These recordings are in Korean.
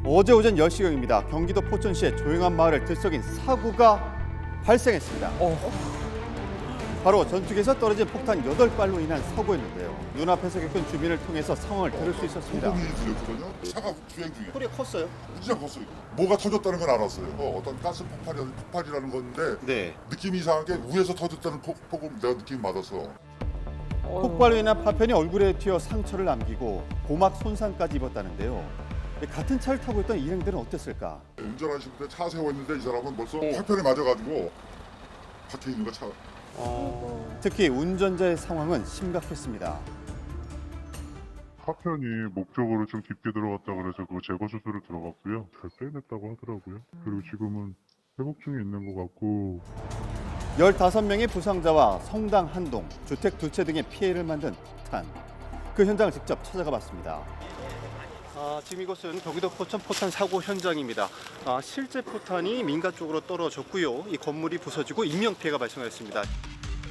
어제 오전 10시경입니다. 경기도 포천시의 조용한 마을을 들썩인 사고가 발생했습니다. 바로 전투기에서 떨어진 폭탄 8발로 인한 사고였는데요. 눈앞에서 겪은 주민을 통해서 상황을 들을 수 있었습니다. 소금이 들렸거든요. 차가 주행 중에. 소리가 컸어요? 진짜 컸어요. 뭐가 터졌다는 건 알았어요. 어떤 가스 폭발이라는 건데 네. 느낌이 이상하게 위에서 터졌다는 폭을 내가 느낌 받았어. 폭발로 인한 파편이 얼굴에 튀어 상처를 남기고 고막 손상까지 입었다는데요. 같은 차를 타고 있던 일행들은 어땠을까? 운전하실 때 차 세웠는데 이 사람은 벌써 파편에 맞아가지고 박혀 있는 거 차. 특히 운전자의 상황은 심각했습니다. 파편이 목적으로 좀 깊게 들어갔다 그래서 그 제거 수술을 들어갔고요. 잘 빼냈다고 하더라고요. 그리고 지금은 회복 중에 있는 것 같고 15명의 부상자와 성당 한 동, 주택 2채 등의 피해를 만든 폭탄. 그 현장을 직접 찾아가 봤습니다. 지금 이곳은 경기도 포천 포탄 사고 현장입니다. 실제 포탄이 민가 쪽으로 떨어졌고요. 이 건물이 부서지고 인명피해가 발생했습니다.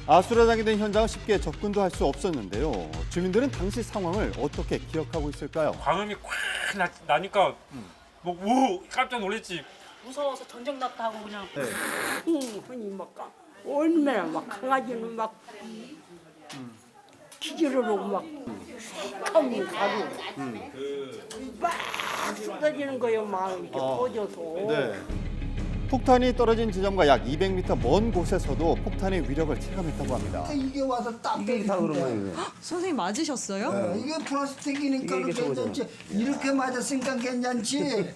아수라장이 된 현장은 쉽게 접근도 할 수 없었는데요. 주민들은 당시 상황을 어떻게 기억하고 있을까요? 광음이 콱 나니까 우 깜짝 놀랐지. 무서워서 전쟁 났다 하고 그냥 흔히 막 얼마나 막 강아지는 막 기지르르고 막 새까만 가루 막 쏟아지는 거예요. 막 이렇게 퍼져서. 네. 폭탄이 떨어진 지점과 약 200m 먼 곳에서도 폭탄의 위력을 체감했다고 합니다. 이게 와서 딱 이게 다 그런 거예요. 선생님 맞으셨어요? 이게 플라스틱이니까 괜찮지. 이렇게 맞았으니까 괜찮지.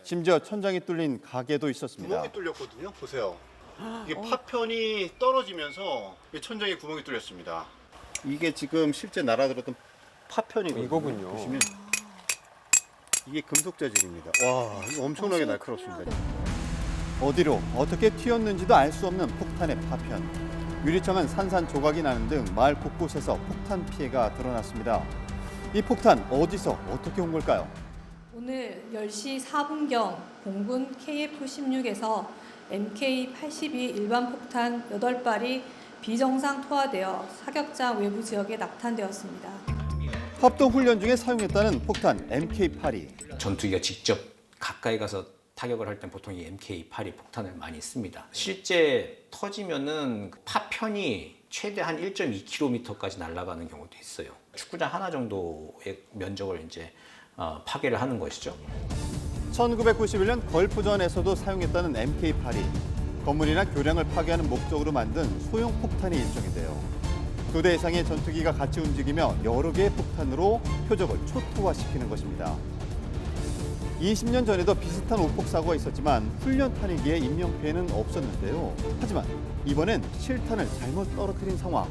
심지어 천장이 뚫린 가게도 있었습니다. 구멍이 뚫렸거든요. 보세요. 이게 파편이 떨어지면서 천장에 구멍이 뚫렸습니다. 이게 지금 실제 날아들었던 파편이거든요. 이거군요. 보시면 이게 금속 재질입니다. 와, 이거 엄청나게 날카롭습니다. 어디로 어떻게 튀었는지도 알 수 없는 폭탄의 파편. 유리창은 산산조각이 나는 등 마을 곳곳에서 폭탄 피해가 드러났습니다. 이 폭탄 어디서 어떻게 온 걸까요? 오늘 10시 4분경 공군 KF-16에서 MK-82 일반 폭탄 8발이 비정상 투하되어 사격장 외부 지역에 낙탄되었습니다. 합동훈련 중에 사용했다는 폭탄 MK-82. 전투기가 직접 가까이 가서 타격을 할 땐 보통 이 MK-82 폭탄을 많이 씁니다. 실제 터지면은 파편이 최대 한 1.2km까지 날아가는 경우도 있어요. 축구장 하나 정도의 면적을 이제 파괴를 하는 것이죠. 1991년 걸프전에서도 사용했다는 MK-82. 건물이나 교량을 파괴하는 목적으로 만든 소형 폭탄의 일종인데요. 2대 이상의 전투기가 같이 움직이며 여러 개의 폭탄으로 표적을 초토화시키는 것입니다. 20년 전에도 비슷한 오폭 사고가 있었지만 훈련 탄이기에 인명피해는 없었는데요. 하지만 이번엔 실탄을 잘못 떨어뜨린 상황.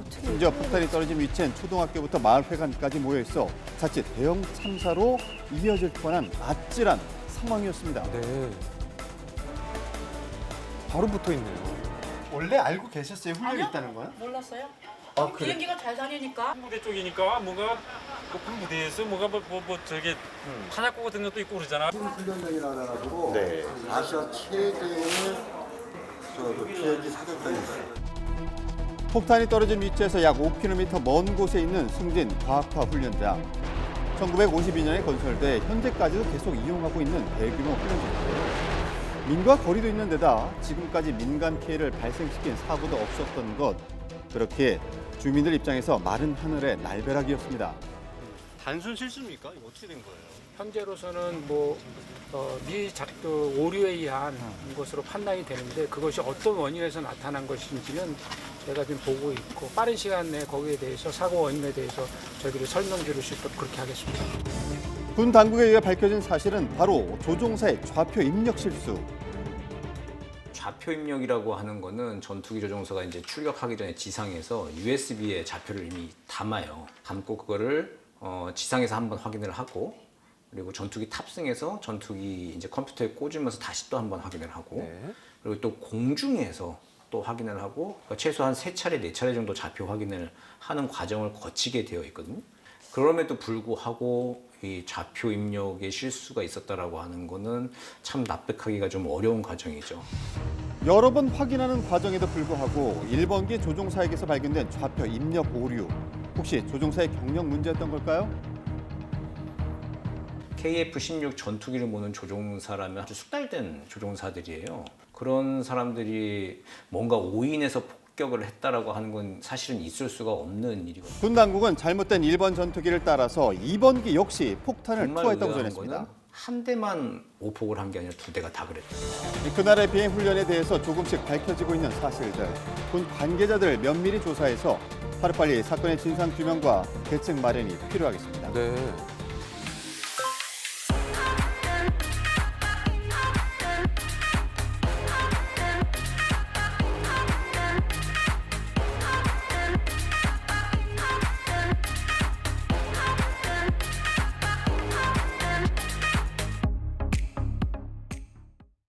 심지어 폭탄이 떨어진 위치엔 초등학교부터 마을회관까지 모여있어 자칫 대형 참사로 이어질 뻔한 아찔한 상황이었습니다. 네. 바로 붙어 있네요. 원래 알고 계셨어요? 훈련이 아니요. 있다는 거야? 몰랐어요. 그래? 비행기가 잘 다니니까. 무대 쪽이니까 뭔가 큰 무대에서 뭔가 저게 탄약고 같은 것도 있고 그러잖아. 훈련장이라 그래가지고 아시아 최대의 비행기 사격장이 있어요. 폭탄이 떨어진 위치에서 약 5km 먼 곳에 있는 승진 과학화 훈련장. 1952년에 건설돼 현재까지도 계속 이용하고 있는 대규모 훈련장인데요. 민과 거리도 있는 데다 지금까지 민간 피해를 발생시킨 사고도 없었던 것. 그렇게 주민들 입장에서 마른 하늘의 날벼락이었습니다. 단순 실수입니까? 이거 어떻게 된 거예요? 현재로서는 오류에 의한 것으로 판단이 되는데 그것이 어떤 원인에서 나타난 것인지는 제가 지금 보고 있고 빠른 시간 내에 거기에 대해서 사고 원인에 대해서 저희들이 설명드릴 수 있도록 그렇게 하겠습니다. 군 당국에 의해 밝혀진 사실은 바로 조종사의 좌표 입력 실수. 좌표 입력이라고 하는 거는 전투기 조종사가 이제 출격하기 전에 지상에서 USB에 좌표를 이미 담아요. 담고 그거를 지상에서 한번 확인을 하고 그리고 전투기 탑승해서 전투기 이제 컴퓨터에 꽂으면서 다시 또 한번 확인을 하고 그리고 또 공중에서 또 확인을 하고 그러니까 최소한 3차례, 4차례 정도 좌표 확인을 하는 과정을 거치게 되어 있거든요. 그럼에도 불구하고 이 좌표 입력에 실수가 있었다라고 하는 거는 참 납득하기가 좀 어려운 과정이죠. 여러 번 확인하는 과정에도 불구하고 1번기 조종사에게서 발견된 좌표 입력 오류. 혹시 조종사의 경력 문제였던 걸까요? KF-16 전투기를 모는 조종사라면 아주 숙달된 조종사들이에요. 그런 사람들이 뭔가 오인해서 폭격을 했다라고 하는 건 사실은 있을 수가 없는 일이거든요. 군 당국은 잘못된 1번 전투기를 따라서 2번기 역시 폭탄을 정말 투하했다고 의아한 전했습니다. 거는 한 대만 오폭을 한 게 아니라 2대가 다 그랬대요. 그날의 비행 훈련에 대해서 조금씩 밝혀지고 있는 사실들, 군 관계자들을 면밀히 조사해서 하루빨리 사건의 진상 규명과 대책 마련이 필요하겠습니다. 네.